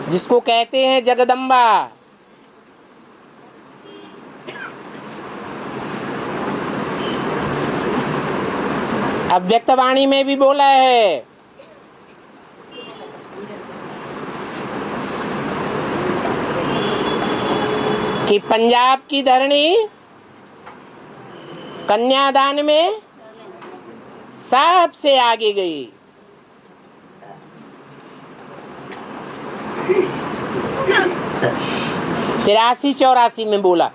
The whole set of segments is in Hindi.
जिसको कहते हैं जगदम्बा। अव्यक्तवाणी में भी बोला है कि पंजाब की धरणी कन्यादान में सबसे आगे गई। तिरासी चौरासी में बोला।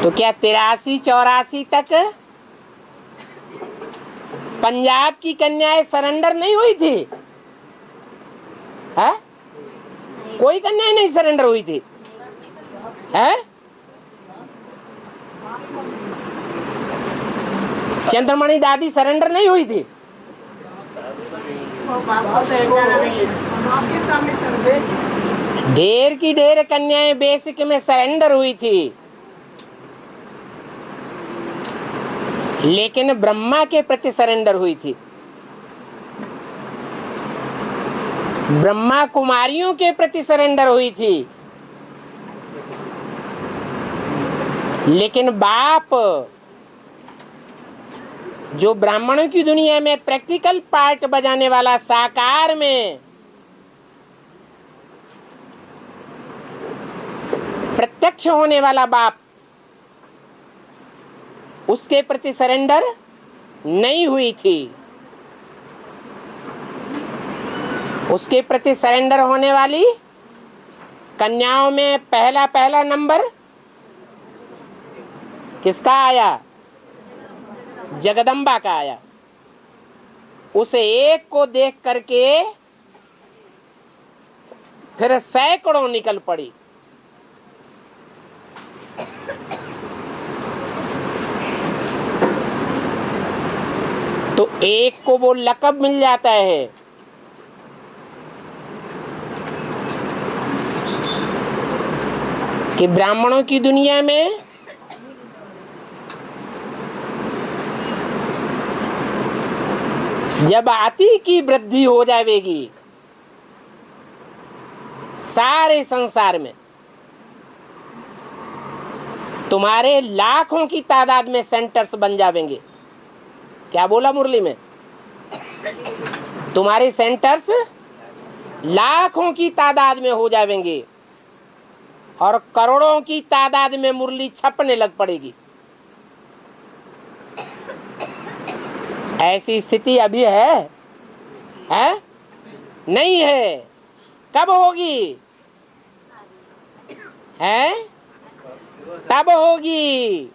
तो क्या 83-84 तक पंजाब की कन्याएं सरेंडर नहीं हुई थी? है? कोई कन्याएं नहीं सरेंडर हुई थी? है? चंद्रमणि दादी सरेंडर नहीं हुई थी? ढेर की ढेर कन्याएं बेसिक में सरेंडर हुई थी, लेकिन ब्रह्मा के प्रति सरेंडर हुई थी। ब्रह्मा कुमारियों के प्रति सरेंडर हुई थी, लेकिन बाप जो ब्राह्मणों की दुनिया में प्रैक्टिकल पार्ट बजाने वाला, साकार में प्रत्यक्ष होने वाला बाप, उसके प्रति सरेंडर नहीं हुई थी। उसके प्रति सरेंडर होने वाली कन्याओं में पहला नंबर किसका आया? जगदम्बा का आया। उस एक को देख करके फिर सैकड़ों निकल पड़ी। तो एक को वो लक़ब मिल जाता है कि ब्राह्मणों की दुनिया में जब आती की वृद्धि हो जाएगी सारे संसार में, तुम्हारे लाखों की तादाद में सेंटर्स बन जाएंगे। क्या बोला मुरली में? तुम्हारे सेंटर्स लाखों की तादाद में हो जाएंगे और करोड़ों की तादाद में मुरली छपने लग पड़ेगी। ऐसी स्थिति अभी है? नहीं है। कब होगी? है? तब होगी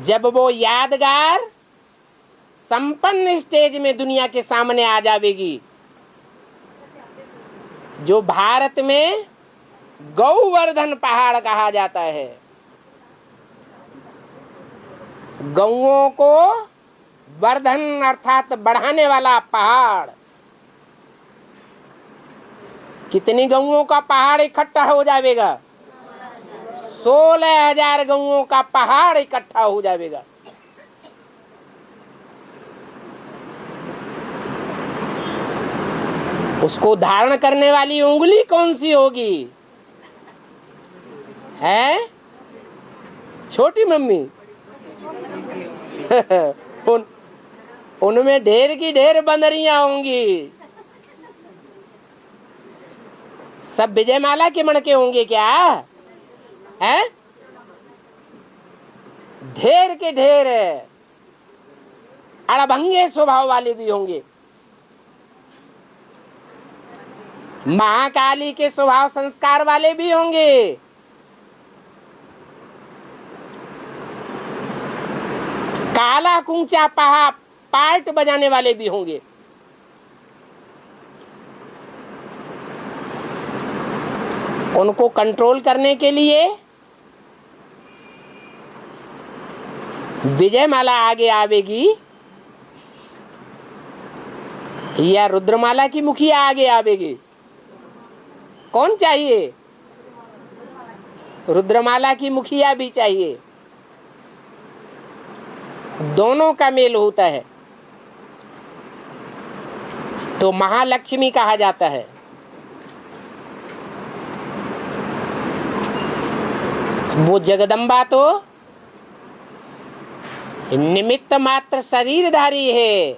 जब वो यादगार संपन्न स्टेज में दुनिया के सामने आ जाएगी, जो भारत में गौवर्धन पहाड़ कहा जाता है। गौओं को वर्धन अर्थात बढ़ाने वाला पहाड़। कितनी गौओं का पहाड़ इकट्ठा हो जाएगा? 16,000 गौओं का पहाड़ इकट्ठा हो जाएगा। उसको धारण करने वाली उंगली कौन सी होगी? है? छोटी मम्मी। उनमें ढेर की ढेर बंदरियां होंगी। सब विजयमाला के मणके होंगे क्या? है? ढेर के ढेर अड़भंगे स्वभाव वाले भी होंगे। महाकाली के स्वभाव संस्कार वाले भी होंगे। काला कुंचा पार्ट बजाने वाले भी होंगे। उनको कंट्रोल करने के लिए विजयमाला आगे आवेगी या रुद्रमाला की मुखिया आगे आवेगी? कौन चाहिए? रुद्रमाला की मुखिया भी चाहिए। दोनों का मेल होता है। तो महालक्ष्मी कहा जाता है। वो जगदम्बा तो निमित्त मात्र शरीरधारी है।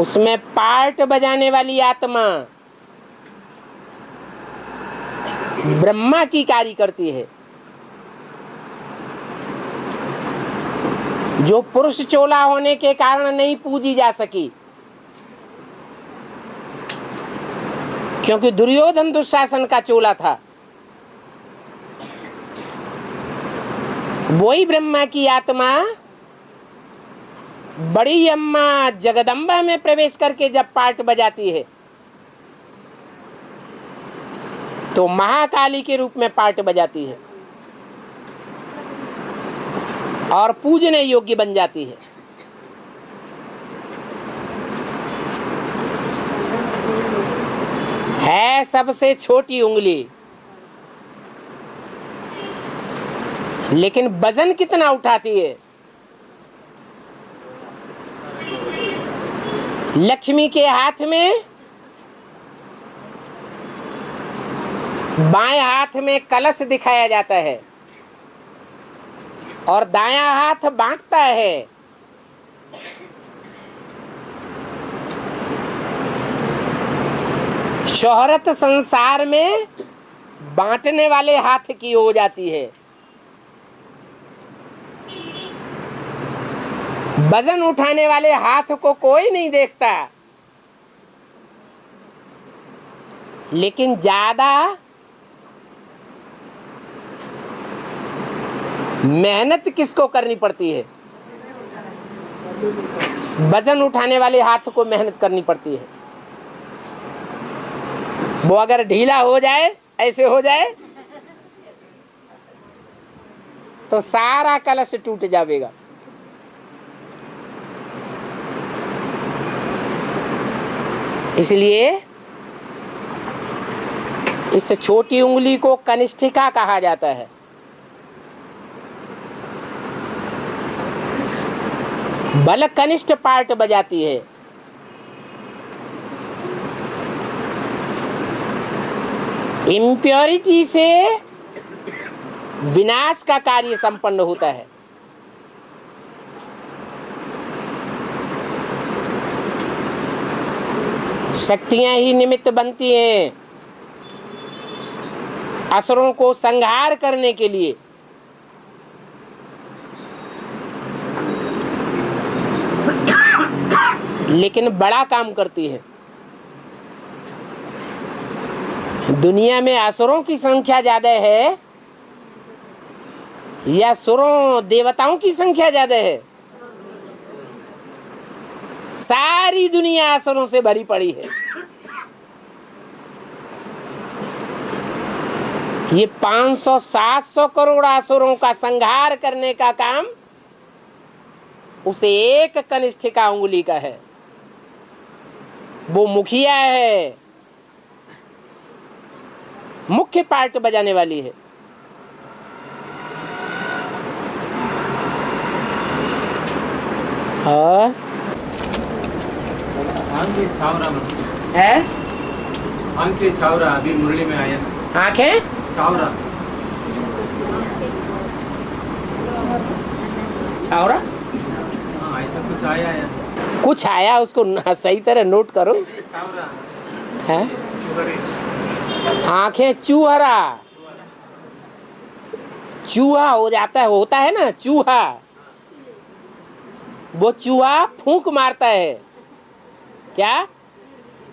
उसमें पार्ट बजाने वाली आत्मा ब्रह्मा की कार्य करती है। जो पुरुष चोला होने के कारण नहीं पूजी जा सकी, क्योंकि दुर्योधन दुशासन का चोला था। वही ब्रह्मा की आत्मा बड़ी अम्मा जगदम्बा में प्रवेश करके जब पार्ट बजाती है तो महाकाली के रूप में पार्ट बजाती है और पूजने योग्य बन जाती है। है सबसे छोटी उंगली, लेकिन वजन कितना उठाती है। लक्ष्मी के हाथ में, बाएं हाथ में कलश दिखाया जाता है और दायां हाथ बांटता है। शोहरत संसार में बांटने वाले हाथ की हो जाती है। वजन उठाने वाले हाथ को कोई नहीं देखता, लेकिन ज्यादा मेहनत किसको करनी पड़ती है? वजन उठाने वाले हाथ को मेहनत करनी पड़ती है। वो अगर ढीला हो जाए, ऐसे हो जाए, तो सारा कलश टूट जाएगा। इसलिए इस छोटी उंगली को कनिष्ठिका कहा जाता है। बल कनिष्ठ पार्ट बजाती है। इम्प्योरिटी से विनाश का कार्य संपन्न होता है। शक्तियां ही निमित्त बनती हैं असुरों को संहार करने के लिए। लेकिन बड़ा काम करती है। दुनिया में असुरों की संख्या ज्यादा है या सुरों देवताओं की संख्या ज्यादा है? सारी दुनिया असुरों से भरी पड़ी है। ये 500-700 करोड़ असुरों का संहार करने का काम उसे एक कनिष्ठिका उंगली का है। वो मुखिया है, मुख्य पार्ट बजाने वाली है। और है आंखें छावरा, अभी मुरली में आया। आंखें छावरा, छावरा, हाँ ऐसा कुछ आया है। कुछ आया, उसको सही तरह नोट करो। छावरा है चुहरे, आंखें चूहरा, चूहा हो जाता है, होता है ना चूहा। वो चूहा फूंक मारता है क्या?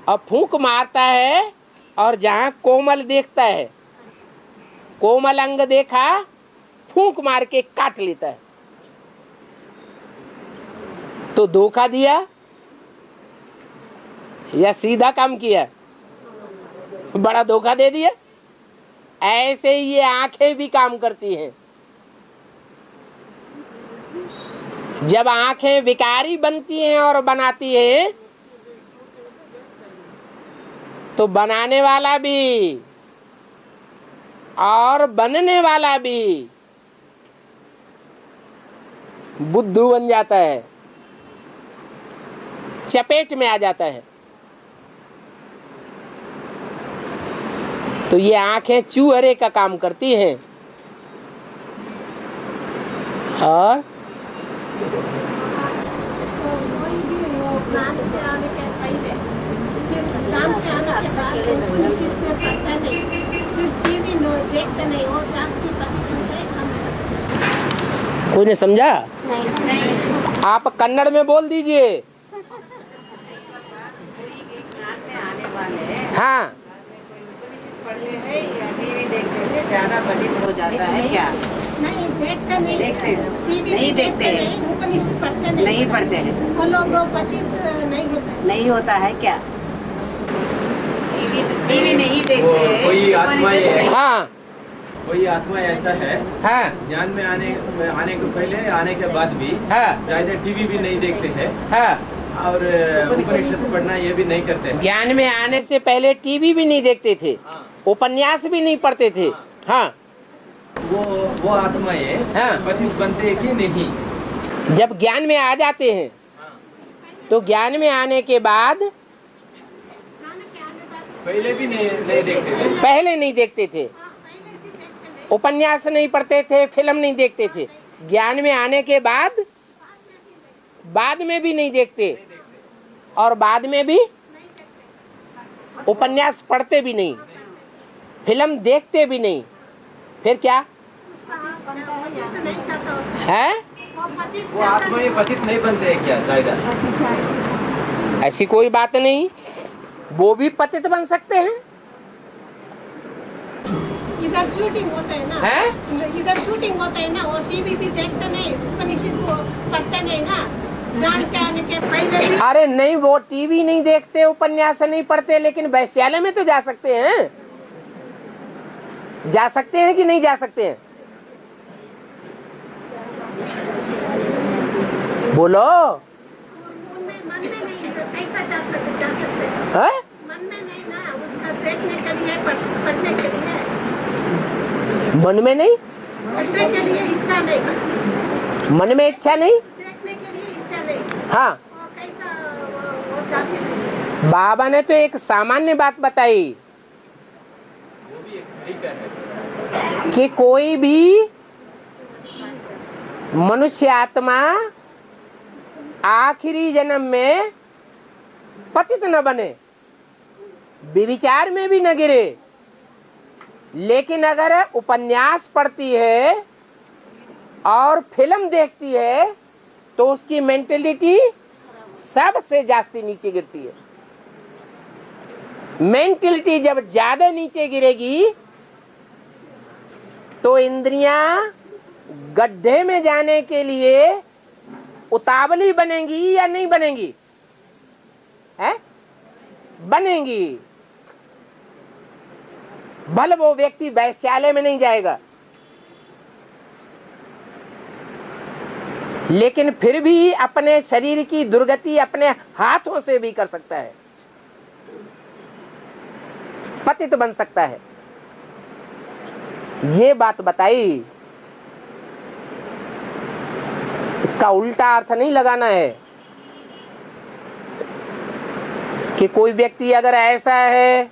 और फूंक मारता है और जहां कोमल देखता है, कोमल अंग देखा, फूंक मार के काट लेता है। तो धोखा दिया या सीधा काम किया? बड़ा धोखा दे दिया। ऐसे ही ये आंखें भी काम करती हैं। जब आंखें विकारी बनती हैं और बनाती हैं, तो बनाने वाला भी और बनने वाला भी बुद्धू बन जाता है, चपेट में आ जाता है। तो ये आंखें चूहरे का काम करती हैं। और कोई ने समझा? नहीं। आप कन्नड़ में बोल दीजिए। हाँ, ज्यादा बलित हो जाता है क्या? नहीं देखते नहीं, देखते टीवी नहीं देखते हैं। उपनिषद पढ़ते नहीं पढ़ते हैं। वो लोग पतित नहीं होता। नहीं होता है क्या? टीवी नहीं देखते वो हैं। कोई आत्मा ये है। हाँ, कोई आत्मा ऐसा है, हाँ, ज्ञान में आने को पहले, आने के बाद भी हाँ, ज्यादा टीवी भी नहीं देखते हैं हाँ। और उपनिषद पढ़ना ये भी नहीं करते हैं। ज्ञान में आने से पहले टीवी भी नहीं देखते थे, हाँ। उपन्यास भी नहीं पढ़ते थे। हाँ, वो आत्माएं हाँ। पतित बनते कि नहीं? जब ज्ञान में आ जाते हैं तो ज्ञान में आने के बाद पहले भी नहीं देखते थे। पहले नहीं देखते थे, उपन्यास नहीं पढ़ते थे, फिल्म नहीं देखते थे। ज्ञान में आने के बाद में भी नहीं देखते, और बाद में भी उपन्यास पढ़ते भी नहीं, फिल्म देखते भी नहीं। फिर क्या है? वो आत्माएं पतित नहीं बनते हैं क्या ज्यादा? ऐसी कोई बात नहीं, वो भी पतित बन सकते हैं। इधर शूटिंग होता है ना, हैं? इधर शूटिंग होता है ना, और टीवी भी देखते नहीं, उपनिषद को पढ़ते नहीं ना। ज्ञान के आने के पहले भी अरे नहीं, वो टीवी नहीं देखते, उपन्यास नहीं पढ़ते, लेकिन वैश्यालय में तो जा सकते हैं। जा सकते हैं कि नहीं जा सकते हैं? बोलो। मन में नहीं, तो कैसा जा सकते हैं? हैं? मन में नहीं ना, उसका देखने के लिए, पढ़ने के लिए, मन में नहीं, पढ़ने के लिए इच्छा नहीं, मन में इच्छा नहीं। देखने के लिए इच्छा नहीं। हाँ, और कैसा वो जाती है? बाबा ने तो एक सामान्य बात बताई वो भी एक तरीका है। कि कोई भी मनुष्य आत्मा आखिरी जन्म में पतित न बने, व्यभिचार में भी न गिरे। लेकिन अगर उपन्यास पढ़ती है और फिल्म देखती है तो उसकी मेंटेलिटी सबसे जास्ती नीचे गिरती है। मेंटेलिटी जब ज्यादा नीचे गिरेगी तो इंद्रियां गड्ढे में जाने के लिए उतावली बनेंगी या नहीं बनेंगी? है? बनेंगी। भले वो व्यक्ति वैश्यालय में नहीं जाएगा, लेकिन फिर भी अपने शरीर की दुर्गति अपने हाथों से भी कर सकता है, पतित बन सकता है। ये बात बताई, इसका उल्टा अर्थ नहीं लगाना है कि कोई व्यक्ति अगर ऐसा है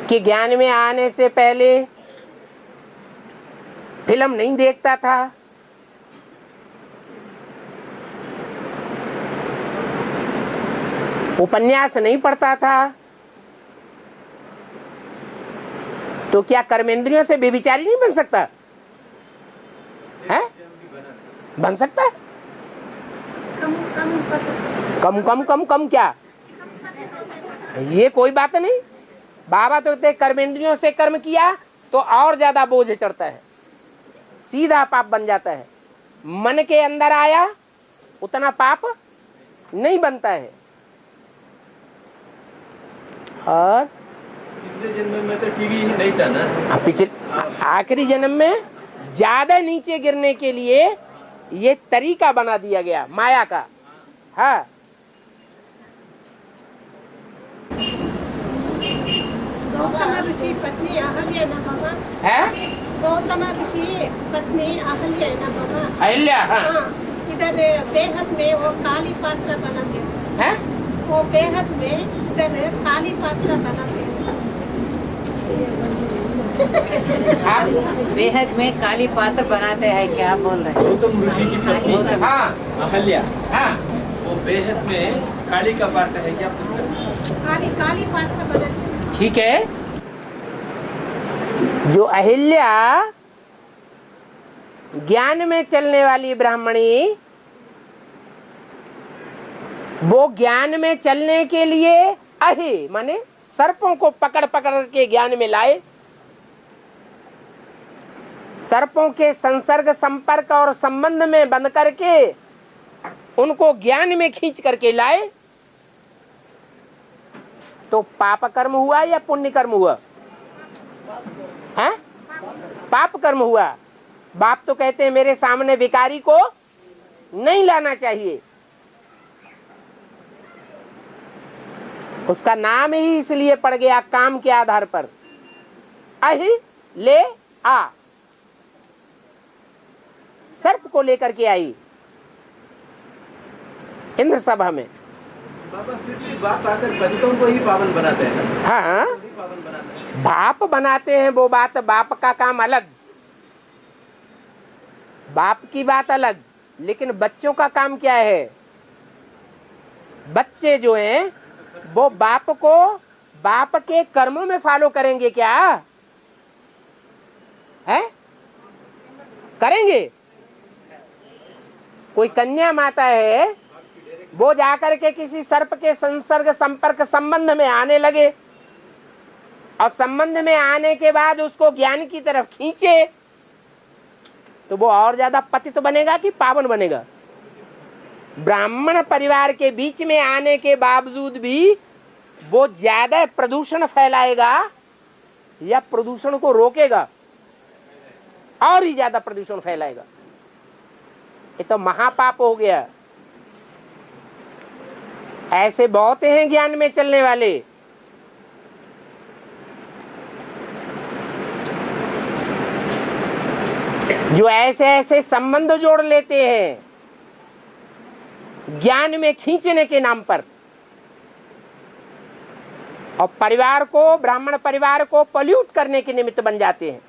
कि ज्ञान में आने से पहले फिल्म नहीं देखता था, उपन्यास नहीं पढ़ता था, तो क्या कर्मेंद्रियों से व्यभिचारी नहीं बन सकता है? बन सकता है। कम क्या? ये कोई बात नहीं। बाबा तो कहते कर्मेंद्रियों से कर्म किया तो और ज्यादा बोझ चढ़ता है, सीधा पाप बन जाता है। मन के अंदर आया उतना पाप नहीं बनता है। और पिछले जन्म में तो टीवी ही नहीं था ना। पिछले आखिरी जन्म में ज्यादा नीचे गिरने के लिए ये तरीका बना दिया गया माया का। हाँ, गौतम ऋषि पत्नी अहल्या ना बाबा, है? गौतम ऋषि पत्नी अहल्या है ना बाबा। अहिल्या, हाँ हाँ, इधर बेहद में वो काली पात्र बनाते हैं। हैं? वो बेहद में इधर काली पात्र बनाते हैं। आप बेहद में काली पात्र बनाते हैं, क्या बोल रहे हैं? गौतम ऋषि की पत्नी हाँ अहल्या, हाँ वो बेहद में काली का पात्र है क्या पूछ रहे हैं? काली पात्र बनाते हैं। ठीक है। जो अहिल्या ज्ञान में चलने वाली ब्राह्मणी, वो ज्ञान में चलने के लिए अहि माने सर्पों को पकड़ पकड़ के ज्ञान में लाए, सर्पों के संसर्ग संपर्क और संबंध में बंद करके उनको ज्ञान में खींच करके लाए। तो पाप कर्म हुआ या पुण्य कर्म हुआ? हैं? पाप कर्म हुआ। बाप तो कहते हैं मेरे सामने भिखारी को नहीं लाना चाहिए। उसका नाम ही इसलिए पड़ गया काम के आधार पर, अहि ले आ। सर्प को लेकर के आई इंद्र सभा में। बाबा फिर भी बाप आकर पतितों को ही पावन बनाते हैं ना? हाँ, वही पावन बनाते हैं। बाप बनाते हैं वो बात, बाप का काम अलग, बाप की बात अलग। लेकिन बच्चों का काम क्या है? बच्चे जो हैं वो बाप को बाप के कर्मों में फॉलो करेंगे क्या? है? करेंगे? कोई कन्या माता है, वो जाकर के किसी सर्प के संसर्ग संपर्क संबंध में आने लगे और संबंध में आने के बाद उसको ज्ञान की तरफ खींचे, तो वो और ज्यादा पतित बनेगा कि पावन बनेगा? ब्राह्मण परिवार के बीच में आने के बावजूद भी वो ज्यादा प्रदूषण फैलाएगा या प्रदूषण को रोकेगा? और ही ज्यादा प्रदूषण फैलाएगा। ये तो महापाप हो गया। ऐसे बहुत हैं ज्ञान में चलने वाले। जो ऐसे ऐसे संबंध जोड़ लेते हैं ज्ञान में खींचने के नाम पर, और परिवार को, ब्राह्मण परिवार को पॉल्यूट करने के निमित्त बन जाते हैं।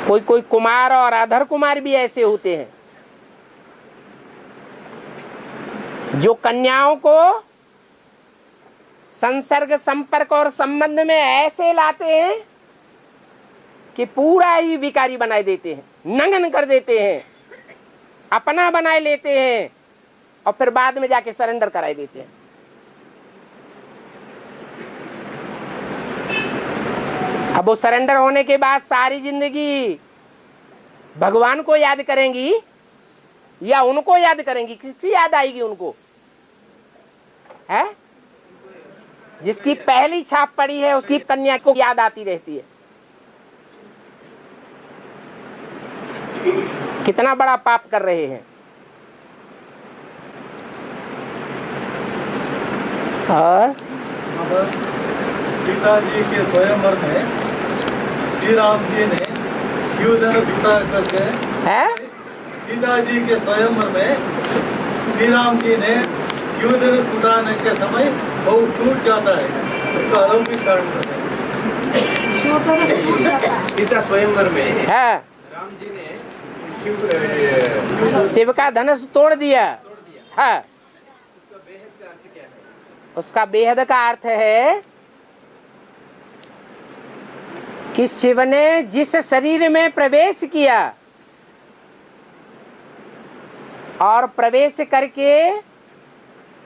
कोई कोई कुमार और अधर कुमार भी ऐसे होते हैं जो कन्याओं को संसर्ग संपर्क और संबंध में ऐसे लाते हैं कि पूरा ही विकारी बना देते हैं, नंगन कर देते हैं, अपना बनाए लेते हैं और फिर बाद में जाके सरेंडर कराए देते हैं। अब वो सरेंडर होने के बाद सारी जिंदगी भगवान को याद करेंगी या उनको याद करेंगी? किसकी याद आएगी उनको? है? जिसकी पहली छाप पड़ी है उसकी कन्या को याद आती रहती है। कितना बड़ा पाप कर रहे हैं। और पिताजी के स्वयंवर में श्री राम जी ने शिवधनुष छूटा करके, है? पिताजी के स्वयंवर में श्री राम जी ने शिवधनुष छूटाने के समय वो टूट जाता है। उसका अलौकिक कारण सीता स्वयंवर में है? राम जी ने शिव का धनुष तोड़ दिया है। उसका बेहद का अर्थ है कि शिव ने जिस शरीर में प्रवेश किया और प्रवेश करके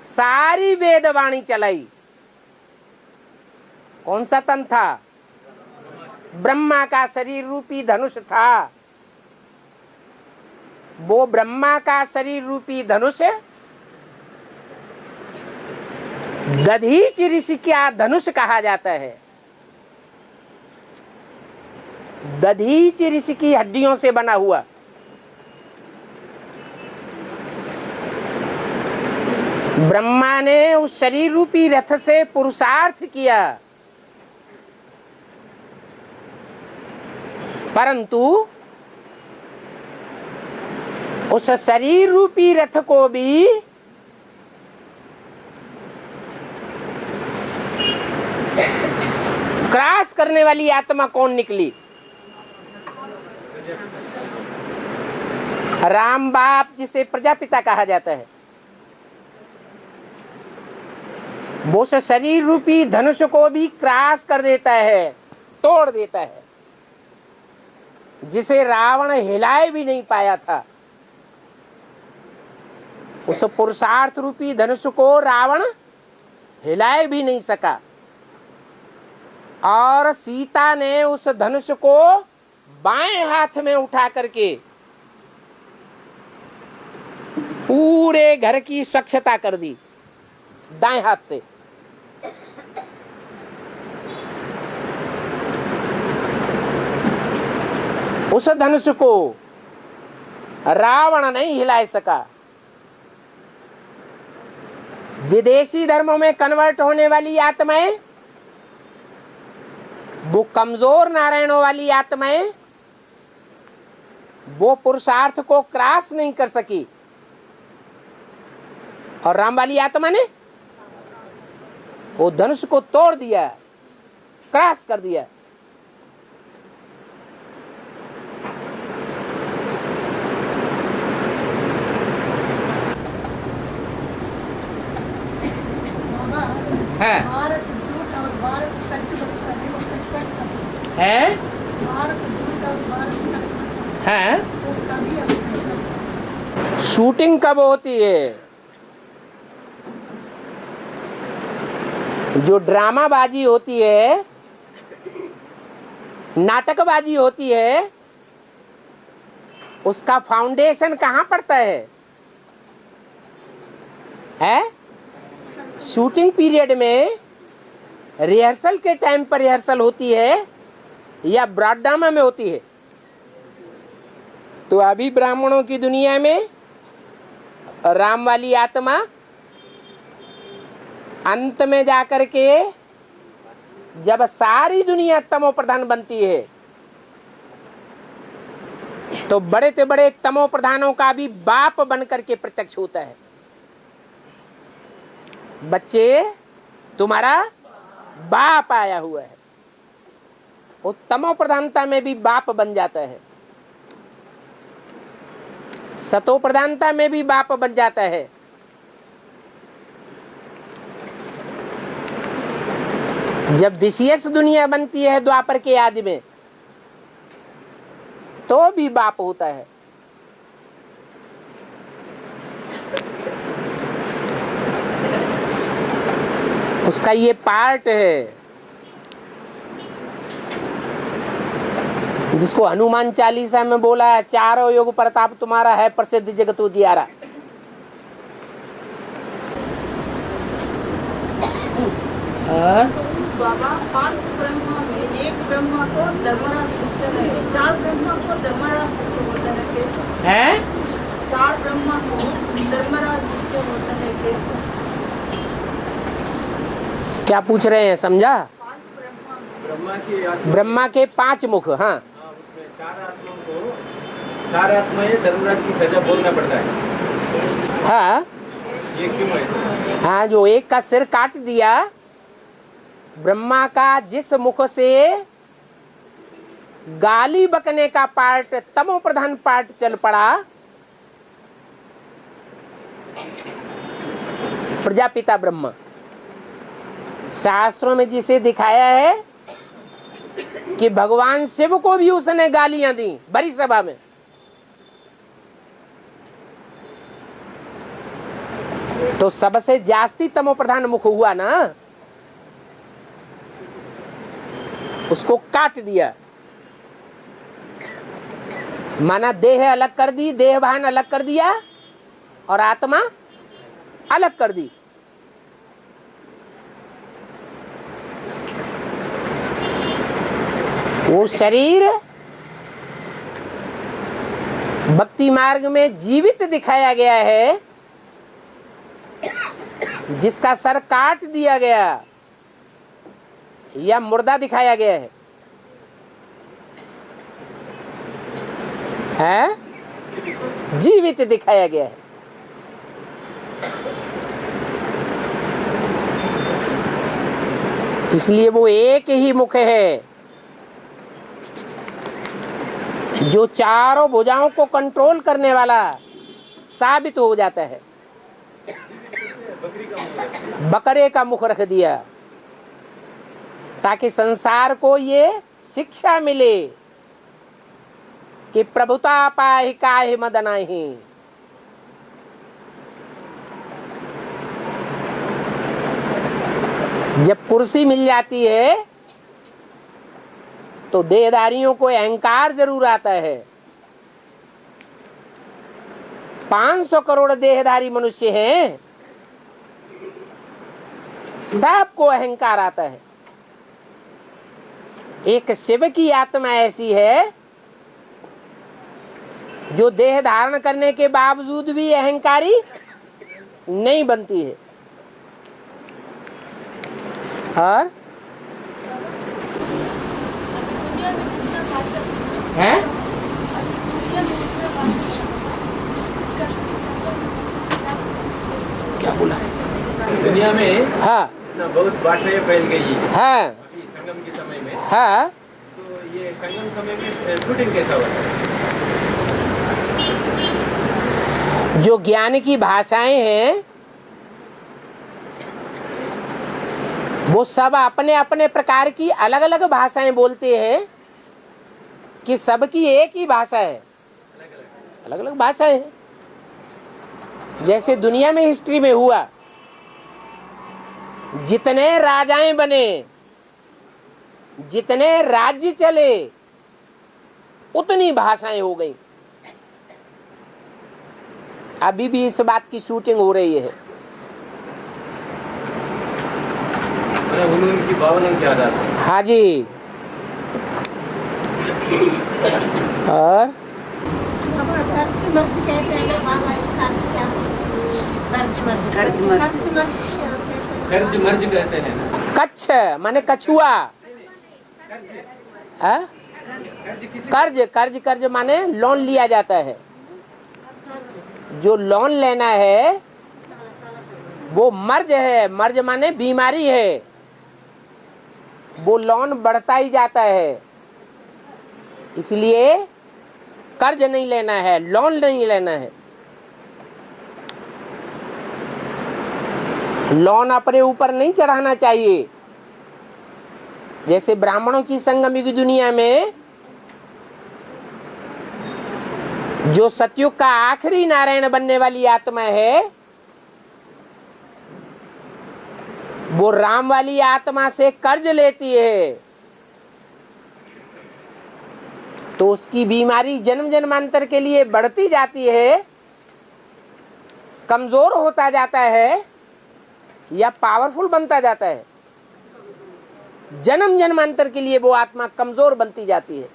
सारी वेदवाणी चलाई, कौन सा तन था? ब्रह्मा का शरीर रूपी धनुष था। वो ब्रह्मा का शरीर रूपी धनुष दधीचि ऋषि का धनुष कहा जाता है। दधीचि ऋषि की हड्डियों से बना हुआ। ब्रह्मा ने उस शरीर रूपी रथ से पुरुषार्थ किया परंतु उस शरीर रूपी रथ को भी क्रॉस करने वाली आत्मा कौन निकली? राम बाप, जिसे प्रजापिता कहा जाता है, वो उस शरीर रूपी धनुष को भी क्रॉस कर देता है, तोड़ देता है, जिसे रावण हिलाए भी नहीं पाया था। उस पुरुषार्थ रूपी धनुष को रावण हिलाए भी नहीं सका, और सीता ने उस धनुष को बाएं हाथ में उठा करके पूरे घर की स्वच्छता कर दी दाएं हाथ से। उस धनुष को रावण नहीं हिला सका। विदेशी धर्मों में कन्वर्ट होने वाली आत्माएं, वो कमजोर नारायणों वाली आत्माएं, वो पुरुषार्थ को क्रॉस नहीं कर सकी, और राम वाली आत्मा ने वो धनुष को तोड़ दिया, क्रॉस कर दिया। है भारत झूठ और भारत सच बोलता है, वो सच है भारत झूठ और भारत सच बोलता है। है, वो कभी अपने सच। शूटिंग कब होती है? जो ड्रामाबाजी होती है, नाटकबाजी होती है, उसका फाउंडेशन कहाँ पड़ता है? शूटिंग पीरियड में, रिहर्सल के टाइम पर रिहर्सल होती है या ब्रॉड ड्रामा में होती है? तो अभी ब्राह्मणों की दुनिया में राम वाली आत्मा अंत में जाकर के जब सारी दुनिया तमो प्रधान बनती है, तो बड़े से बड़े तमो प्रधानों का भी बाप बन करके प्रत्यक्ष होता है। बच्चे, तुम्हारा बाप आया हुआ है। वो तमो प्रधानता में भी बाप बन जाता है, सतो प्रधानता में भी बाप बन जाता है। जब विशेष दुनिया बनती है द्वापर के आदि में, तो भी बाप होता है। उसका ये पार्ट है जिसको हनुमान चालीसा में बोला है, चारों युग प्रताप तुम्हारा है प्रसिद्ध जगत उजियारा। बाबा, 5 ब्रह्मा में एक ब्रह्मा को धर्मराज शिष्य है, 4 ब्रह्मा को धर्मराज शिष्य होता है, कैसे है? 4 ब्रह्मा को धर्मराज शिष्य होता है, कैसे? क्या पूछ रहे हैं, समझा? 5 ब्रह्मा की आत्मा, ब्रह्मा के 5 मुख। हाँ, उसमें 4 आत्माओं को 4 आत्माएं धर्मराज की सजा बोलना पड़ता है। हाँ, ये क्यों है? हाँ, जो एक का सिर काट दिया, ब्रह्मा का जिस मुख से गाली बकने का पार्ट, तमो प्रधान पार्ट चल पड़ा, प्रजापिता ब्रह्मा, शास्त्रों में जिसे दिखाया है कि भगवान शिव को भी उसने गालियां दी बड़ी सभा में। तो सबसे जास्ती तमो प्रधान मुख हुआ ना, उसको काट दिया, माना देह अलग कर दी, देह भान अलग कर दिया और आत्मा अलग कर दी। वो शरीर भक्ति मार्ग में जीवित दिखाया गया है, जिसका सर काट दिया गया या मुर्दा दिखाया गया है। है, जीवित दिखाया गया है। इसलिए वो एक ही मुख है जो चारों भुजाओं को कंट्रोल करने वाला साबित हो जाता है। बकरे का मुख रख दिया ताकि संसार को ये शिक्षा मिले कि प्रभुता पाहि काहि मद नाही। जब कुर्सी मिल जाती है तो देहधारियों को अहंकार जरूर आता है। 500 करोड़ देहधारी मनुष्य हैं, सबको अहंकार आता है। एक शिव की आत्मा ऐसी है जो देह धारण करने के बावजूद भी अहंकारी नहीं बनती है। और है क्या बोला है दुनिया में हाँ ना बहुत भाषाएं फैल गई है हाँ अभी संगम के समय में। हाँ तो ये संगम समय में शूटिंग कैसा होता है? जो ज्ञान की भाषाएं हैं वो सब अपने अपने प्रकार की अलग अलग भाषाएं बोलते हैं कि सबकी एक ही भाषा है, अलग अलग भाषाएं हैं। जैसे दुनिया में हिस्ट्री में हुआ, जितने राजाएं बने, जितने राज्य चले, उतनी भाषाएं हो गई। अभी भी इस बात की शूटिंग हो रही है। उनकी भावना के आधार पर। हाँ जी। और कर्ज मर्ज कहते हैं ना बाबा, इसका क्या कर्ज मर्ज। कर्ज मर्ज कहते हैं ना। कच्छ माने कछुआ। हाँ? कर्ज माने लोन लिया जाता है। जो लोन लेना है वो मर्ज है। मर्ज माने बीमारी है। वो लोन बढ़ता ही जाता है। इसलिए कर्ज नहीं लेना है, लोन नहीं लेना है। लोन अपने ऊपर नहीं चढ़ाना चाहिए। जैसे ब्राह्मणों की संगम युग दुनिया में जो सतयुग का आखिरी नारायण बनने वाली आत्मा है, वो राम वाली आत्मा से कर्ज लेती है तो उसकी बीमारी जन्म जन्मांतर के लिए बढ़ती जाती है, कमजोर होता जाता है या पावरफुल बनता जाता है। जन्म जन्मांतर के लिए वो आत्मा कमजोर बनती जाती है।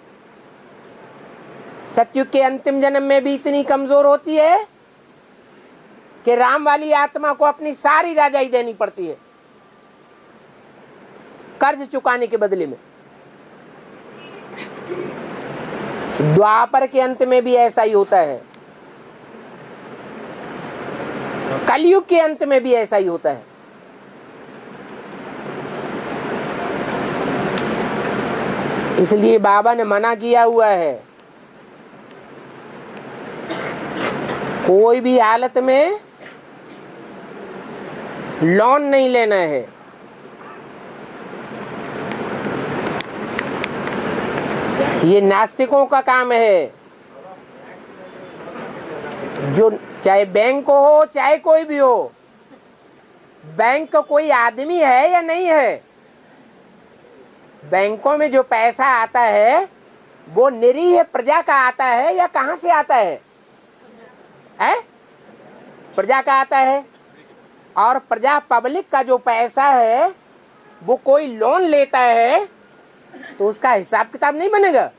सतयुग के अंतिम जन्म में भी इतनी कमजोर होती है कि राम वाली आत्मा को अपनी सारी राजाई देनी पड़ती है कर्ज चुकाने के बदले में। द्वापर के अंत में भी ऐसा ही होता है, कलयुग के अंत में भी ऐसा ही होता है। इसलिए बाबा ने मना किया हुआ है, कोई भी हालत में लोन नहीं लेना है। ये नास्तिकों का काम है। जो चाहे बैंक हो चाहे कोई भी हो, बैंक कोई आदमी है या नहीं है? बैंकों में जो पैसा आता है वो निरीह प्रजा का आता है या कहां से आता है? प्रजा का आता है। और प्रजा पब्लिक का जो पैसा है वो कोई लोन लेता है तो उसका हिसाब किताब नहीं बनेगा?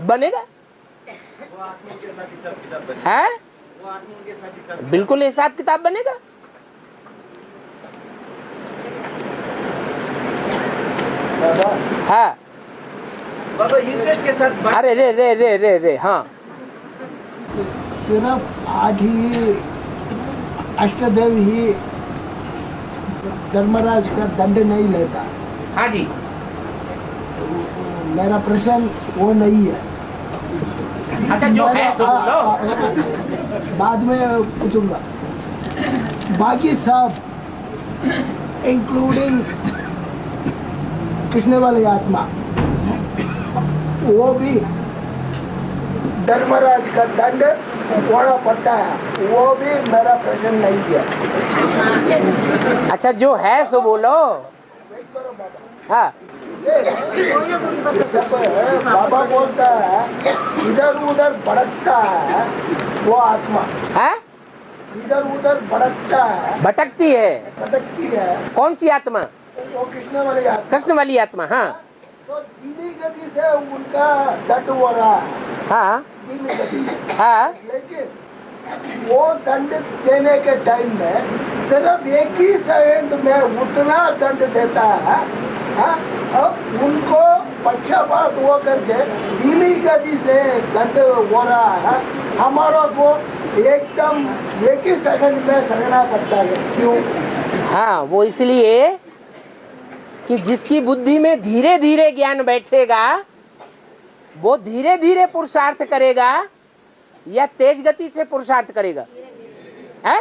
बनेगा है? बिल्कुल हिसाब किताब बनेगा। हाँ बाबा इंटरेस्ट के साथ बात अरे रे रे रे रे रे, हाँ सिर्फ 8 ही अष्टदेव ही धर्मराज का दंड नहीं लेता। हाँ जी, मेरा प्रश्न वो नहीं है। अच्छा जो है सो बोलो। बाद में पूछूंगा। बाकी सब इंक्लूडिंग कृष्ण वाली आत्मा, वो भी धर्मराज का दंड होना पड़ता है। वो भी मेरा प्रश्न नहीं है। अच्छा जो है सो बोलो। हाँ जब बाबा बोलता है इधर उधर भटकता है वो आत्मा, है, इधर उधर भटकता है, भटकती है। भटकती है, कौन सी आत्मा? वो कृष्ण वाली आत्मा। कृष्ण वाली आत्मा, हाँ तो धीमी गति से उनका दंड हो रहा है, हाँ धीमी गति से। हाँ। लेकिन वो दंड देने के टाइम में सिर्फ एक ही सेकंड में उतना दंड देता है, हाँ? अब उनको पक्षपात हो करके धीमी गति से दंड हो रहा है, हमारा को एकदम एक ही सेकंड में सहना पड़ता है। क्यों? हाँ वो इसलिए कि जिसकी बुद्धि में धीरे धीरे ज्ञान बैठेगा वो धीरे धीरे पुरुषार्थ करेगा या तेज गति से पुरुषार्थ करेगा? है,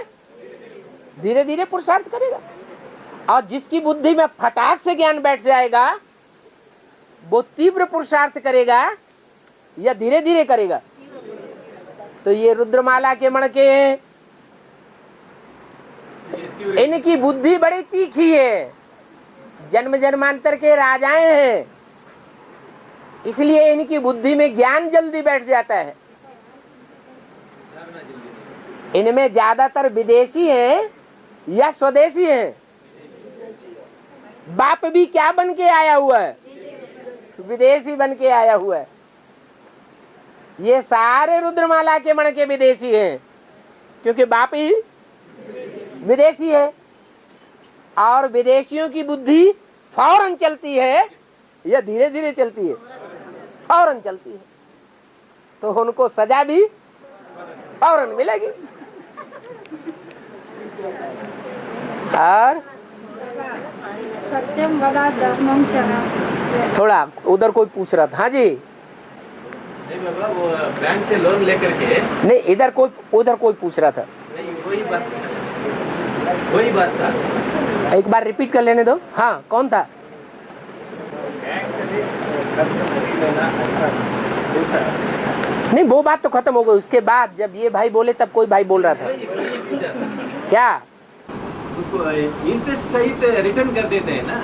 धीरे धीरे पुरुषार्थ करेगा। और जिसकी बुद्धि में फटाक से ज्ञान बैठ जाएगा वो तीव्र पुरुषार्थ करेगा या धीरे धीरे करेगा? तो ये रुद्रमाला के मणके इनकी बुद्धि बड़ी तीखी है, जन्म जन्मांतर के राजाएं हैं, इसलिए इनकी बुद्धि में ज्ञान जल्दी बैठ जाता है। इनमें ज्यादातर विदेशी हैं या स्वदेशी हैं? बाप भी क्या बन के आया हुआ है? विदेशी बन के आया हुआ है। ये सारे रुद्रमाला के मण के विदेशी हैं क्योंकि बाप ही विदेशी है। और विदेशियों की बुद्धि फौरन चलती है या धीरे धीरे चलती है? फौरन चलती है, तो उनको सजा भी फौरन मिलेगी। और सत्यम वदा धर्मम चरा। थोड़ा उधर कोई पूछ रहा था। हाँ जी, नहीं बाबा वो बैंक से लोन लेकर के नहीं इधर कोई, उधर कोई पूछ रहा था। नहीं वही बात था। एक बार रिपीट कर लेने दो। हाँ कौन था? नहीं वो बात तो खत्म हो गई। उसके बाद जब ये भाई बोले तब कोई भाई बोल रहा था क्या? उसको इंटरेस्ट सहित रिटर्न कर देते हैं ना,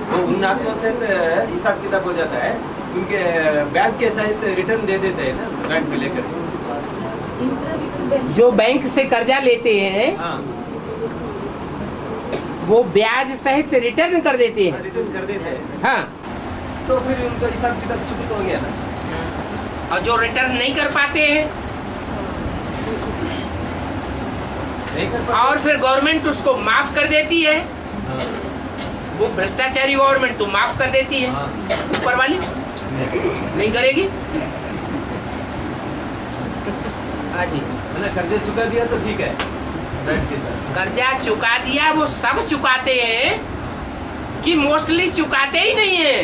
तो उन आत्माओं सहित हिसाब किताब हो जाता है, उनके ब्याज के सहित रिटर्न दे देते हैं ना बैंक में लेकर। जो बैंक से कर्जा लेते हैं हाँ वो ब्याज सहित रिटर्न कर देते हैं। रिटर्न कर देते हैं, हाँ, तो फिर उनका हिसाब किताब छूट हो गया ना। और जो रिटर्न नहीं कर पाते हैं नहीं कर पाते। और फिर गवर्नमेंट उसको माफ कर देती है। हाँ। वो भ्रष्टाचारी गवर्नमेंट तो माफ कर देती है, हाँ। ऊपर वाली नहीं करेगी। हाँ जी, मैंने कर्जे चुका दिया तो ठीक है, बैंक के साथ कर्जा चुका दिया वो सब चुकाते हैं कि मोस्टली चुकाते ही नहीं है।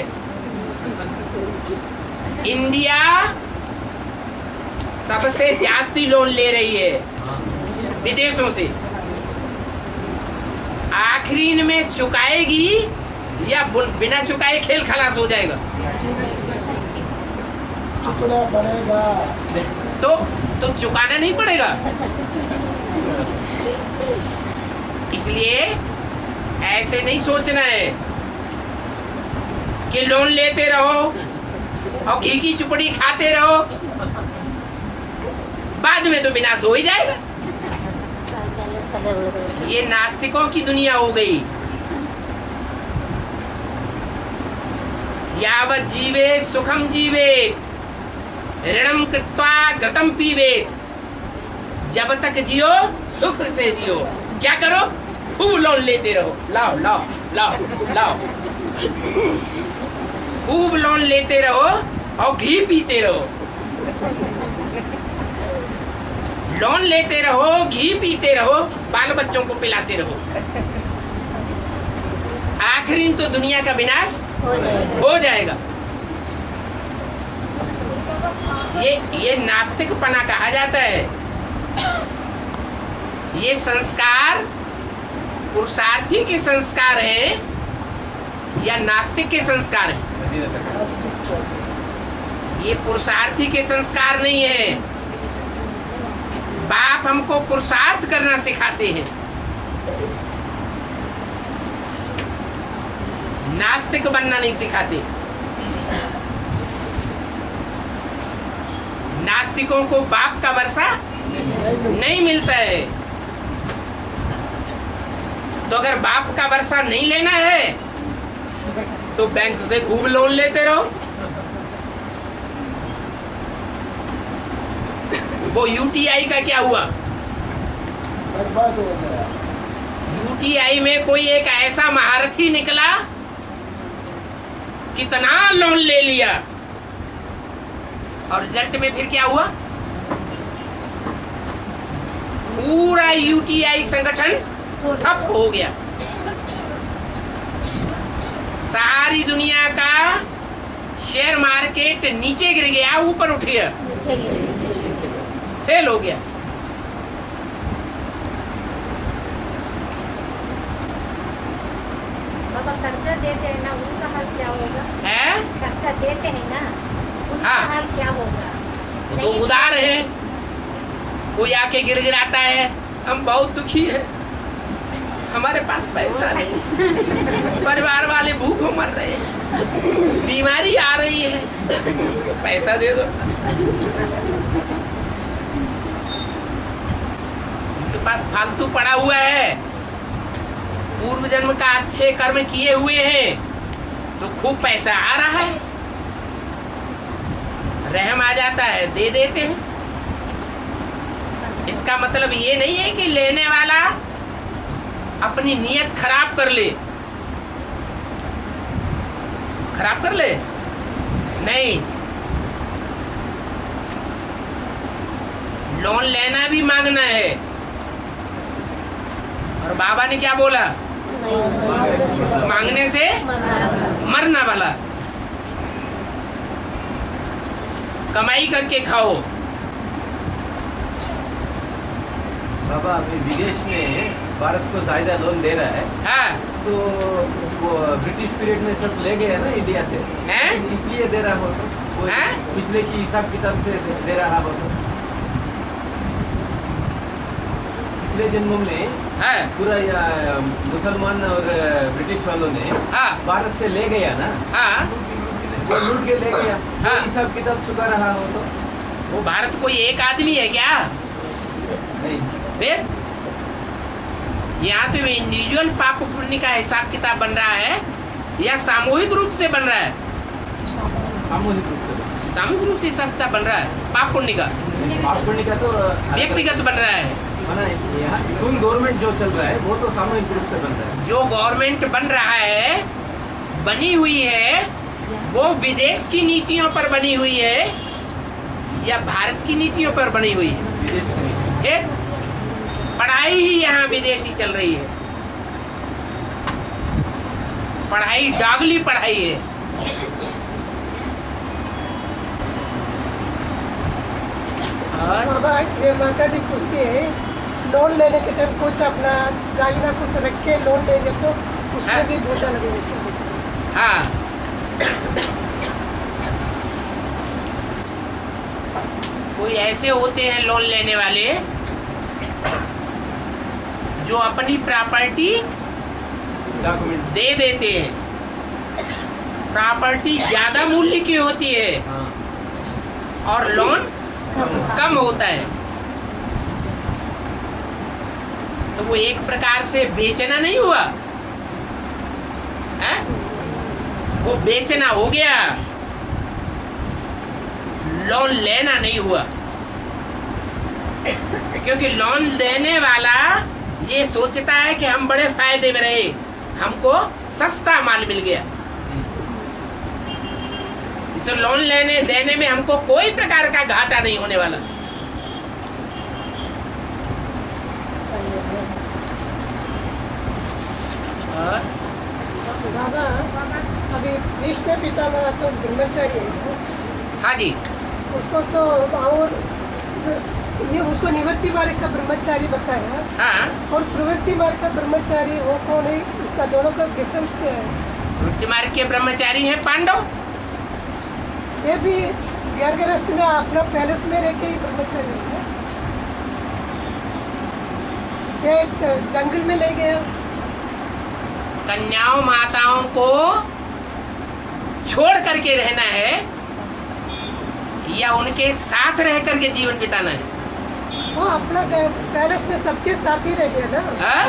इंडिया सबसे जास्ती लोन ले रही है विदेशों से, आखिरी में चुकाएगी या बिना चुकाए खेल खलास हो जाएगा। चुकना पड़ेगा। तो चुकाना नहीं पड़ेगा। इसलिए ऐसे नहीं सोचना है कि लोन लेते रहो और घी की चुपड़ी खाते रहो, बाद में तो विनाश हो ही जाएगा। ये नास्तिकों की दुनिया हो गई। यावत् जीवे सुखम जीवे ऋणम कृत्वा घृतम पीवे। जब तक जियो सुख से जियो। क्या करो? खूब लोन लेते रहो। लाओ लाओ लाओ लाओ, खूब लोन लेते रहो और घी पीते रहो। लोन लेते रहो, घी पीते रहो, बाल बच्चों को पिलाते रहो, आखिरी तो दुनिया का विनाश हो जाएगा। ये नास्तिकपना कहा जाता है। ये संस्कार पुरुषार्थी के संस्कार है या नास्तिक के संस्कार है? ये पुरुषार्थी के संस्कार नहीं है। बाप हमको पुरुषार्थ करना सिखाते हैं, नास्तिक बनना नहीं सिखाते। नास्तिकों को बाप का वर्षा नहीं मिलता है। तो अगर बाप का वर्षा नहीं लेना है तो बैंक से खूब लोन लेते रहो। वो यूटीआई का क्या हुआ? बर्बाद हो गया। यूटीआई में कोई एक ऐसा महारथी निकला, कितना लोन ले लिया, और रिजल्ट में फिर क्या हुआ? पूरा यूटीआई संगठन ठप हो गया। सारी दुनिया का शेयर मार्केट नीचे गिर गया, ऊपर उठ गया, फेल हो गया। बाबा कर्जा देते हैं ना, उनका हाल क्या होगा? है? कर्जा देते हैं ना, उनका हाँ। हाल क्या होगा? तो उदार है, कोई आके गिड़गिड़ाता है, हम बहुत दुखी है, हमारे पास पैसा नहीं, परिवार वाले भूखों मर रहे हैं, बीमारी आ रही है, पैसा दे दो। उनके पास फालतू पड़ा हुआ है, पूर्व जन्म का अच्छे कर्म किए हुए हैं, तो खूब पैसा आ रहा है, रहम आ जाता है, दे देते हैं। इसका मतलब ये नहीं है कि लेने वाला अपनी नीयत खराब कर ले, नहीं। लोन लेना भी मांगना है। और बाबा ने क्या बोला? मांगने से मरना भला। कमाई करके खाओ। बाबा अभी विदेश में भारत को ज्यादा लोन दे रहा है, हाँ, तो वो ब्रिटिश पीरियड में सब ले गए ना इंडिया से, हैं? इसलिए दे रहा हो तो वो हैं? पिछले की हिसाब किताब से दे रहा हो तो पिछले जन्मों में हाँ, पूरा या मुसलमान और ब्रिटिश वालों ने हाँ, भारत से ले गया ना, हाँ। वो लूट के ले गया, हाँ। तो हिसाब किताब चुका रहा हो तो वो भारत कोई एक आदमी है क्या? नहीं। फिर यहाँ तो इंडिविजुअल पाप पुण्य का हिसाब किताब बन रहा है या सामूहिक रूप से बन रहा है? सामूहिक रूप से, सामूहिक रूप से हिसाब किताब बन रहा है पाप पुण्य का, पाप पुण्य का तो व्यक्तिगत बन रहा है। यहाँ तुम गवर्नमेंट जो चल रहा है वो तो सामूहिक रूप से बन रहा है। जो गवर्नमेंट बन रहा है, बनी हुई है, वो विदेश की नीतियों पर बनी हुई है या भारत की नीतियों पर बनी हुई है? विदेश में एक पढ़ाई ही यहाँ विदेशी चल रही है, पढ़ाई डागली पढ़ाई है। और बाबा ये माता जी पूछती है, लोन लेने के टाइम कुछ अपना दागिना कुछ रख के लोन लेंगे तो उसमें हाँ। भी बोझा लगेगा। हाँ, कोई ऐसे होते हैं लोन लेने वाले जो अपनी प्रॉपर्टी डॉक्यूमेंट्स दे देते हैं। प्रॉपर्टी ज्यादा मूल्य की होती है और लोन कम होता है, तो वो एक प्रकार से बेचना नहीं हुआ है? वो बेचना हो गया, लोन लेना नहीं हुआ। क्योंकि लोन देने वाला ये सोचता है कि हम बड़े फायदे में रहे, हमको सस्ता माल मिल गया। इस लोन लेने देने में हमको कोई प्रकार का घाटा नहीं होने वाला। और बाबा अभी भीष्म पितामह तो ब्रह्मचारी है, हाँ जी, उसको तो और ये उसको निवृत्ति मार्ग का ब्रह्मचारी बताया, हाँ। और प्रवृत्ति मार्ग का ब्रह्मचारी वो कौन है, इसका दोनों का डिफरेंस क्या है? वृत्ति मार्ग के ब्रह्मचारी हैं पांडव। ये भी गर्गरस्त में अपना पैलेस में रह के ही ब्रह्मचारी है, ये एक जंगल में ले गया। कन्याओं माताओं को छोड़ करके रहना है या उनके साथ रह करके जीवन बिताना है? वो अपना पैलेस में सबके साथ ही रह गया ना। हाँ?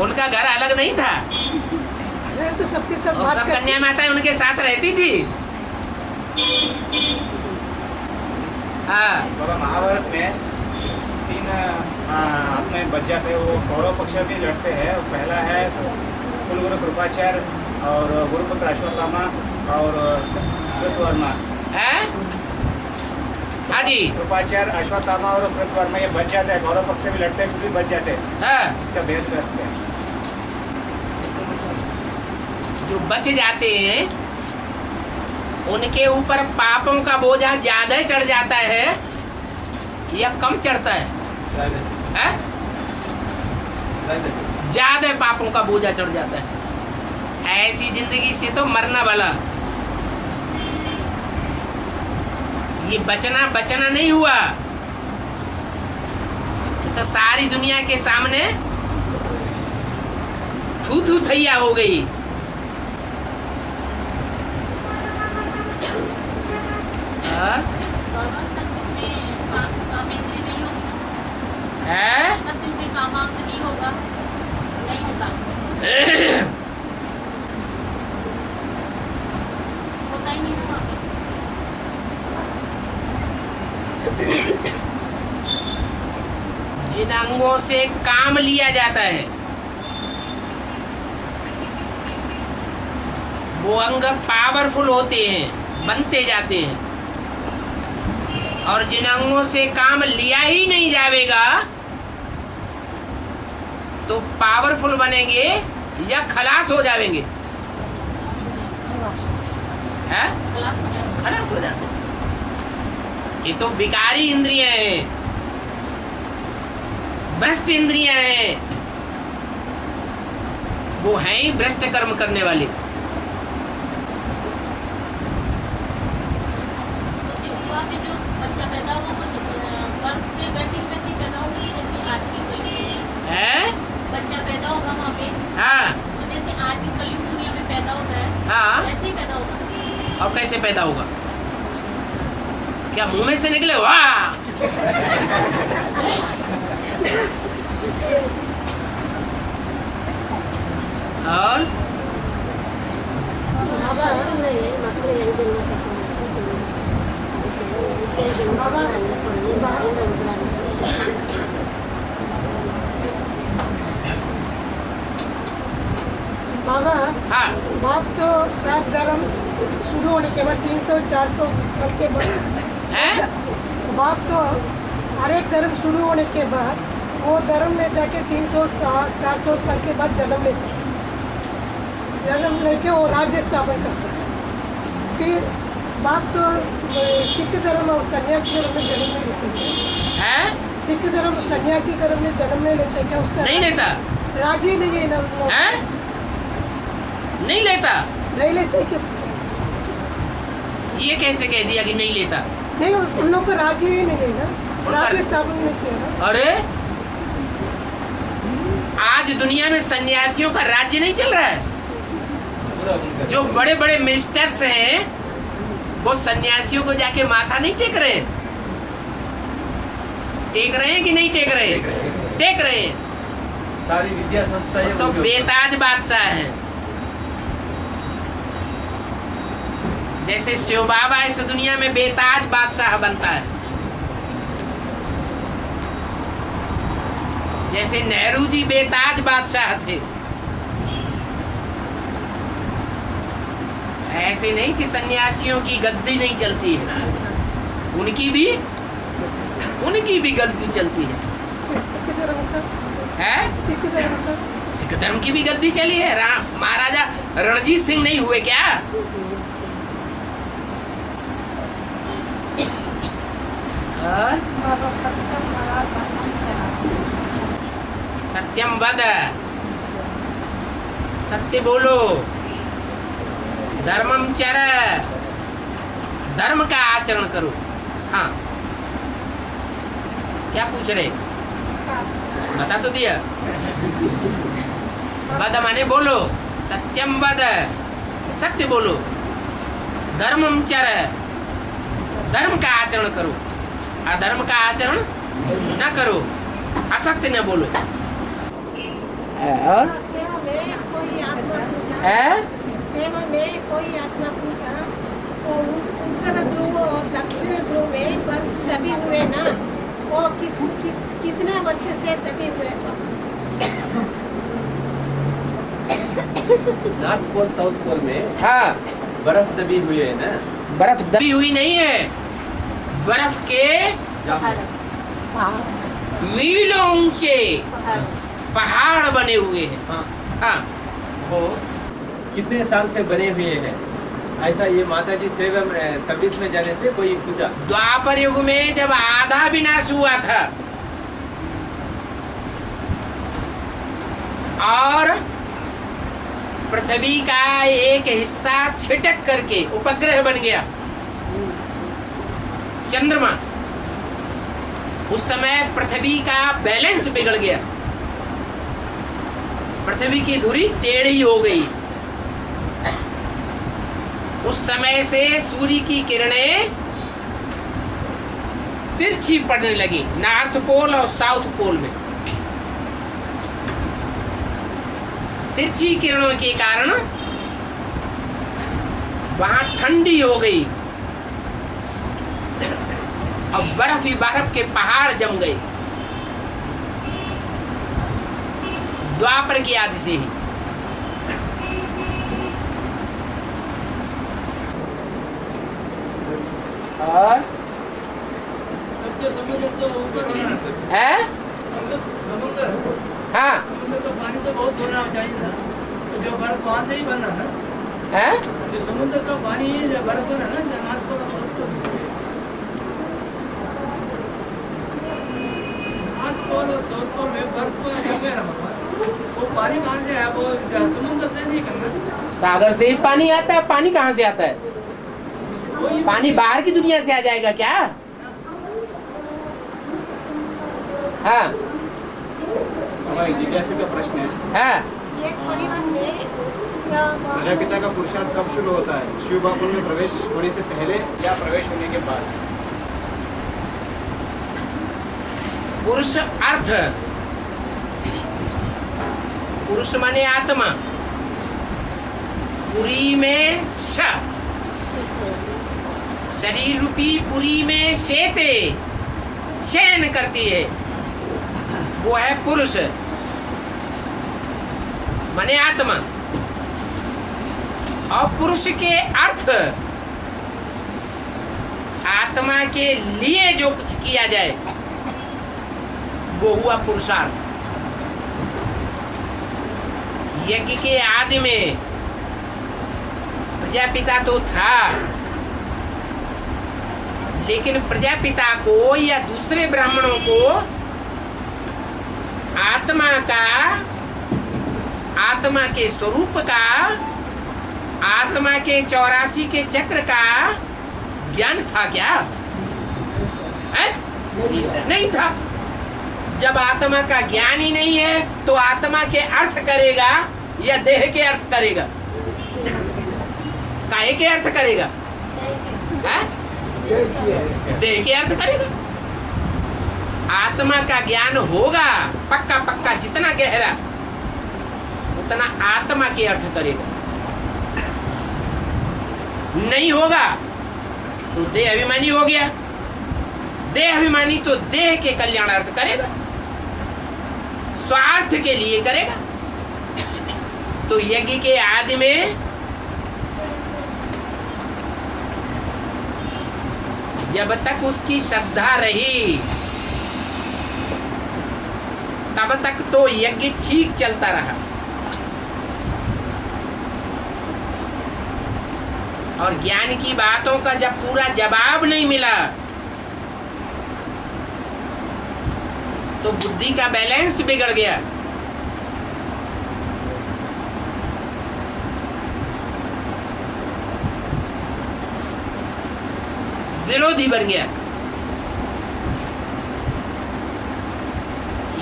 उनका घर अलग नहीं था, ये तो सबके सब और बात सब करते- कन्या माताएं उनके साथ रहती थी। हाँ, बाबा महाभारत में 3 अपने बच जाते हैं, वो कौरव पक्ष भी लड़ते हैं। पहला है कुलगुरु कृपाचार्य और गुरुपुत्र अश्वत्थामा और कृतवर्मा। है? हाँ जी, कृपाचार्य, अश्वत्थामा और कृतवर्मा ये बच जाते हैं, कौरव पक्ष भी लड़ते हैं, फिर भी बच जाते हैं। हाँ। इसका भेद करते हैं। जो बच जाते हैं उनके ऊपर पापों का बोझा ज्यादा चढ़ जाता है या कम चढ़ता है? हैं? ज्यादा पापों का बोझा चढ़ जाता है। ऐसी जिंदगी से तो मरना भला। ये बचना नहीं हुआ, ये तो सारी दुनिया के सामने थू थू थैया हो गई। हाँ? है? जिन अंगों से काम लिया जाता है वो अंग पावरफुल होते हैं, बनते जाते हैं, और जिन अंगों से काम लिया ही नहीं जाएगा तो पावरफुल बनेंगे या खलास हो जाएंगे? हैं? खलास हो जाते हैं। ये तो विकारी इंद्रियां हैं, भ्रष्ट इंद्रियां हैं, वो हैं ही भ्रष्ट कर्म करने वाले। जो बच्चा पैदा हुआ वो गर्भ से वैसी पैदा होगी जैसे आज की कलयुग है? बच्चा पैदा होगा वहाँ पे, हाँ, तो जैसे आज की कलयुग दुनिया में पैदा होता है, हाँ। वैसे ही पैदा होगा। और कैसे पैदा होगा? क्या मुंह में से निकले? वाह! और बाबा हाँ, बाप तो 7 धर्म शुरू होने के बाद 300-400 साल के बाद है? बाप तो हर एक धर्म शुरू होने के बाद वो धर्म में जाके 300-400 साल के बाद जन्म लेके वो राज्य स्थापन करता है। फिर बाप तो सिख धर्म और सन्यासी धर्म में जन्म नहीं लेते है? सिख धर्म और सन्यासी धर्म में जन्म नहीं लेते क्या? उसका नहीं लेता राज्य नहीं है ना उन लोग। है? नहीं लेता? नहीं लेते कि ये कैसे कह दिया कि नहीं लेता? नहीं, उन लोग का राज्य ही नहीं है ना, राज्य स्थापन नहीं किया ना। अरे आज दुनिया में सन्यासियों का राज्य नहीं चल रहा है। जो बड़े बड़े मिनिस्टर्स हैं वो सन्यासियों को जाके माथा नहीं टेक रहे? टेक रहे हैं कि नहीं टेक रहे? टेक रहे हैं। सारी विद्या संस्थाएं तो बेताज बादशाह है। जैसे शिव बाबा इस दुनिया में बेताज बादशाह बनता है, जैसे नेहरू जी बेताज बादशाह थे, ऐसे नहीं कि सन्यासियों की गद्दी नहीं चलती है, उनकी भी गद्दी चलती है। सिख धर्म की भी गद्दी चली है। महाराजा रणजीत सिंह नहीं हुए क्या? और सत्यम वद, सत्य बोलो, धर्मम चर, धर्म का आचरण करो। हाँ, क्या पूछ रहे? बता तो दिया। वद माने बोलो, सत्यम वद, सत्य बोलो, धर्मम चर, धर्म का आचरण करो, अधर्म का आचरण न करो, असत्य न बोलो। और सेवा में कोई आत्मा पूछा, है सेवा में कोई आत्मा पूछा, वो उत्तर ध्रुव और दक्षिण ध्रुव में बर्फ दबी हुए ना, वो कितना वर्ष से दबी हुए? नॉर्थ पोल साउथ पोल में हाँ, बर्फ दबी हुई है ना? बर्फ दबी हुई नहीं है, बर्फ के मीलों ऊंचे पहाड़ बने हुए हैं। हाँ, हाँ, वो कितने साल से बने हुए हैं? ऐसा ये माता जी सेवा में सर्विस में जाने से कोई पूछा। द्वापर युग में जब आधा विनाश हुआ था और पृथ्वी का एक हिस्सा छिटक करके उपग्रह बन गया, चंद्रमा, उस समय पृथ्वी का बैलेंस बिगड़ गया, पृथ्वी की धुरी टेढ़ी हो गई। उस समय से सूर्य की किरणें तिरछी पड़ने लगी नॉर्थ पोल और साउथ पोल में। तिरछी किरणों के कारण वहां ठंडी हो गई और बर्फ ही बर्फ के पहाड़ जम गए। द्वापर की आदि से ही और है हाँ, तो पानी तो बहुत होना चाहिए था, तो जो बर्फ वहाँ से ही बना ना, है जो समुद्र का पानी है, जो बर्फ बना ना, जन्नत को नॉर्थ पोल और साउथ पोल में बर्फ जमे है बाबा, वो पानी कहाँ से आया? वो समुद्र से नहीं करना, सागर से ही पानी आता है। पानी कहाँ से आता है? पानी बाहर की दुनिया से आ जाएगा क्या? हाँ, हमारा जिज्ञासा का प्रश्न है, हाँ, एक परिवार में प्रजापिता का पुरुषार्थ कब शुरू होता है? शिव बाकुल में प्रवेश होने से पहले या प्रवेश होने के बाद? पुरुष अर्थ, पुरुष माने आत्मा, पुरी में श, शरीर रूपी पुरी में शेते शयन करती है, वो है पुरुष माने आत्मा। और पुरुष के अर्थ, आत्मा के लिए जो कुछ किया जाए वो हुआ पुरुषार्थ। यज्ञ के आदि में प्रजापिता तो था, लेकिन प्रजापिता को या दूसरे ब्राह्मणों को आत्मा के स्वरूप का, आत्मा के 84 के चक्र का ज्ञान था क्या? है? नहीं था। जब आत्मा का ज्ञान ही नहीं है तो आत्मा के अर्थ करेगा या देह के अर्थ करेगा? काहे के अर्थ करेगा? है? देह के अर्थ करेगा। आत्मा का ज्ञान होगा पक्का पक्का, जितना गहरा उतना आत्मा के अर्थ करेगा। नहीं होगा तो देह अभिमानी हो गया। देह अभिमानी तो देह के कल्याणार्थ करेगा, स्वार्थ के लिए करेगा। तो यज्ञ के आदि में जब तक उसकी श्रद्धा रही तब तक तो यज्ञ ठीक चलता रहा, और ज्ञान की बातों का जब पूरा जवाब नहीं मिला तो बुद्धि का बैलेंस बिगड़ गया। विरोधी बन गया।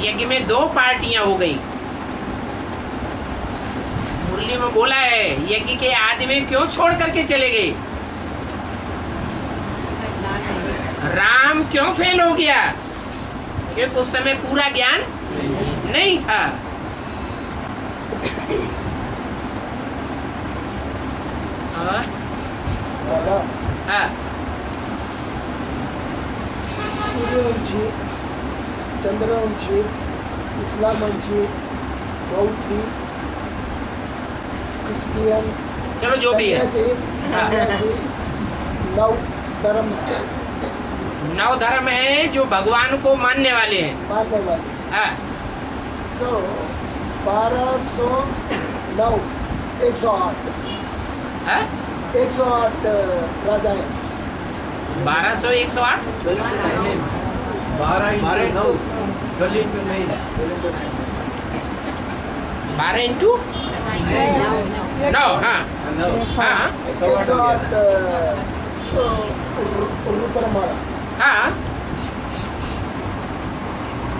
यज्ञ में दो पार्टियां हो गई। मुरली में बोला है यज्ञ के आदमी क्यों छोड़ करके चले गए? राम क्यों फेल हो गया? क्योंकि उस समय पूरा ज्ञान नहीं था। और सूर्यवंशी, चंद्रवंशी, इस्लामवंशी, बौद्धी, क्रिश्चियन, चलो जो भी है, सन्यासी, नौ धर्म है। 9 धर्म है जो भगवान को मानने वाले हैं। मानने वाले। हाँ। 1209, 108। हाँ? 108 राजा है। 1200 108 12 9 12 इंटू 9। हाँ हाँ 108 रुद्रमाला। हाँ।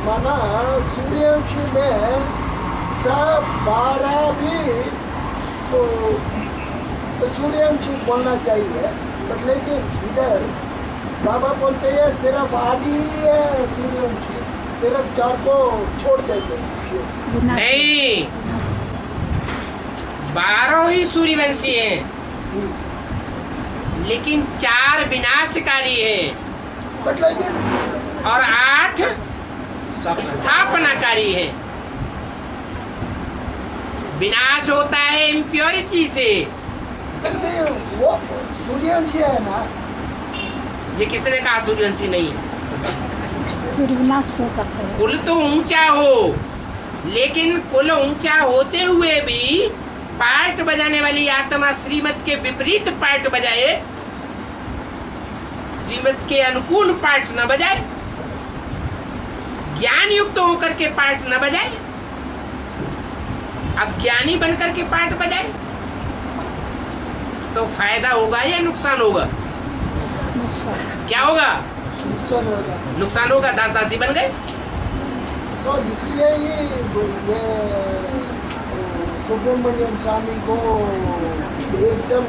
माना सूर्यवंशी में सब 12 भी तो सूर्यवंशी बोलना चाहिए, बट लेकिन इधर बाबा बोलते हैं सिर्फ आदि है सूर्यवंशी, सिर्फ 4 को छोड़ देते हैं। नहीं, 12 ही सूर्यवंशी हैं, लेकिन 4 विनाशकारी है और 8 स्थापनाकारी है। विनाश होता है इम्प्योरिटी से। वो सूर्यवंशी है ना? ये किसने कहा सूर्यवंशी नहीं है? सूर्यविनाश क्यों करते हैं? कुल तो ऊंचा हो, लेकिन कुल ऊंचा होते हुए भी पार्ट बजाने वाली आत्मा श्रीमत के विपरीत पार्ट बजाए, श्रीमत के अनुकूल पार्ट न बजाए, ज्ञान युक्त होकर के पार्ट न बजाए, अब ज्ञानी बनकर के पार्ट बजाए तो फायदा होगा या नुकसान होगा? नुकसान। क्या होगा? नुकसान होगा। नुकसान होगा। दास दासी बन गए। तो इसलिए ये सुब्रमण्यम स्वामी को एकदम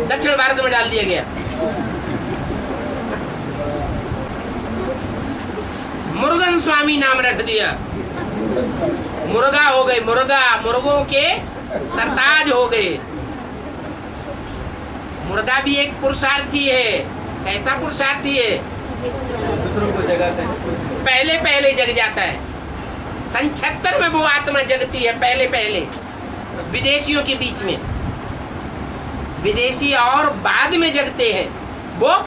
दक्षिण भारत में डाल दिया गया। मुरुगन स्वामी नाम रख दिया। मुर्गा हो गए, मुर्गा, मुर्गों के सरताज हो गए। मुर्गा भी एक पुरुषार्थी है। कैसा पुरुषार्थी है? दूसरों को जगाता है। पहले जग जाता है। 76 में वो आत्मा जगती है पहले विदेशियों के बीच में। विदेशी और बाद में जगते हैं। वो